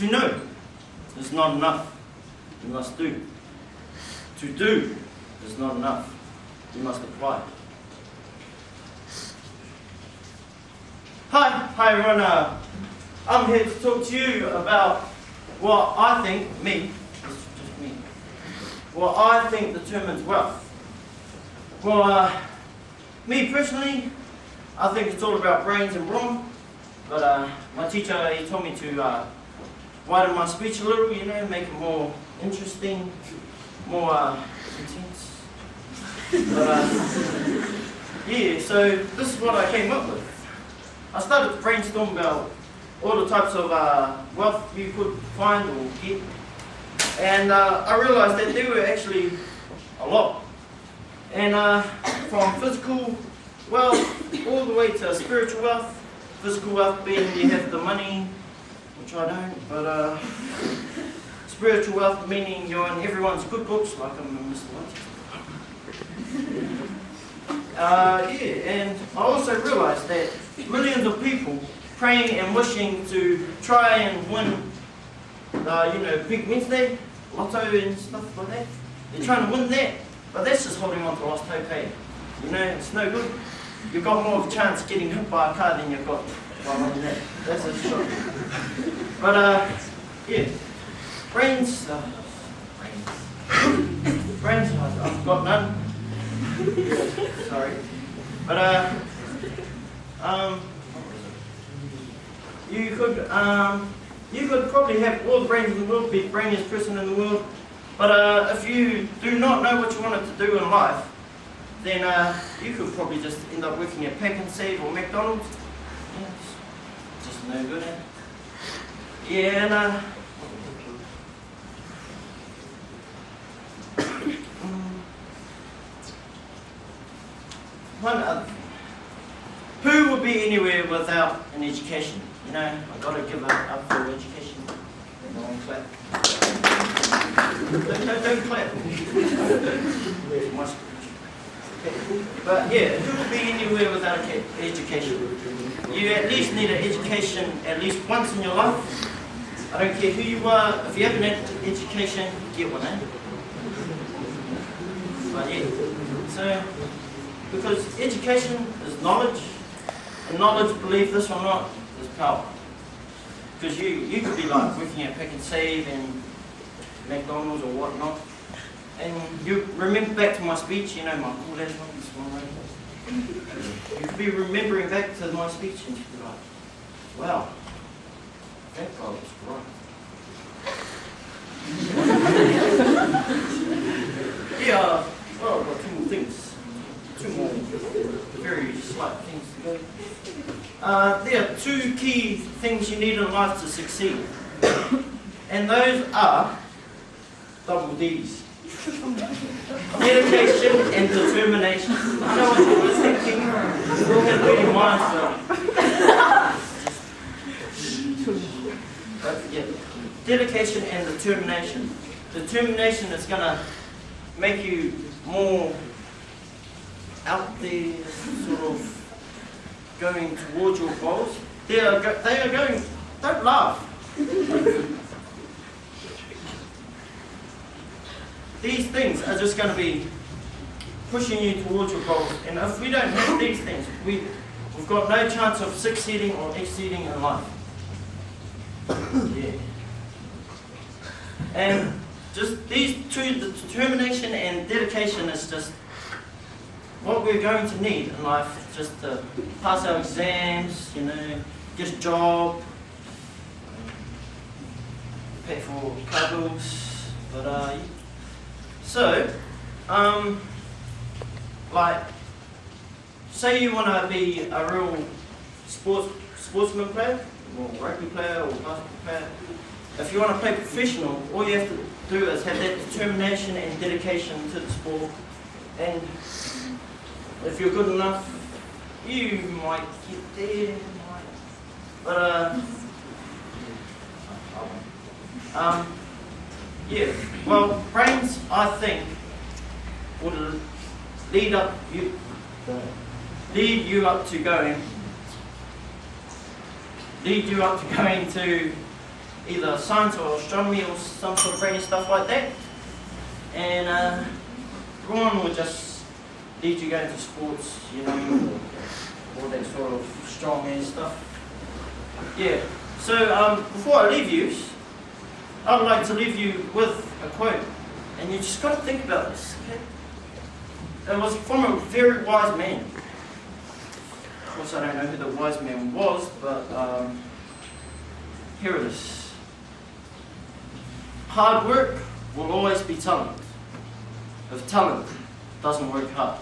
To know is not enough. You must do. To do is not enough. You must apply. Hi everyone. I'm here to talk to you about what I think, what I think determines wealth. Well, me personally, I think it's all about brains and brawn. But my teacher, he told me to widen my speech a little, you know, make it more interesting, more intense. But yeah, so this is what I came up with. I started to brainstorm about all the types of wealth you could find or get. And I realized that there were actually a lot. And from physical wealth all the way to spiritual wealth. Physical wealth being you have the money, which I don't, but spiritual wealth meaning you're in everyone's good books, like I'm in Mr. Yeah, and I also realized that millions of people praying and wishing to try and win, Big Wednesday, Lotto and stuff like that. They're trying to win that, but that's just holding on to lost hope, hey? You know, it's no good. You've got more of a chance getting hit by a car than you've got by winning that. That's a shock. But yeah, brains, I've got none. Sorry. But you could probably have all the brains in the world, be the brainiest person in the world, but if you do not know what you wanted to do in life, then you could probably just end up working at Pack and Save or McDonald's. Yeah, it's just no good, eh? Yeah, and one other thing. Who would be anywhere without an education? You know, I've got to give up for education. Don't clap. Don't clap. But yeah, who will be anywhere without an education? You at least need an education at least once in your life. I don't care who you are, if you haven't had education, get one, eh? But yeah, so, because education is knowledge, and knowledge, believe this or not, is power. Because you could be like working at Pack and Save and McDonald's or whatnot, and you remember back to my speech, you know, my cool ass one, this one right here. You could be remembering back to my speech and you'd be like, wow, that guy was right. Yeah, well, I've got two more things. Two more very slight things to go. There are two key things you need in life to succeed. And those are double D's. Dedication and determination. I know what you were thinking. We all have good minds, but don't forget. Dedication and determination. Determination is going to make you more out there, sort of going towards your goals. They are going, don't laugh. These things are just going to be pushing you towards your goals. And if we don't have these things, we've got no chance of succeeding or exceeding in life. Yeah. And just these two, the determination and dedication is just what we're going to need in life, just to pass our exams, you know, get a job, pay for car bills, but so, like, say you want to be a real sportsman player, or rugby player, or basketball player. If you want to play professional, all you have to do is have that determination and dedication to the sport. And if you're good enough, you might get there, but yeah. Well, brains, I think, would lead you up to going to either science or astronomy or some sort of brainy stuff like that. And Ron would just lead you going to sports, you know, all that sort of strong air stuff. Yeah, so before I leave you, I would like to leave you with a quote, and you just got to think about this, okay? It was from a very wise man. Of course, I don't know who the wise man was, but here it is. Hard work will always be talent, if talent doesn't work hard.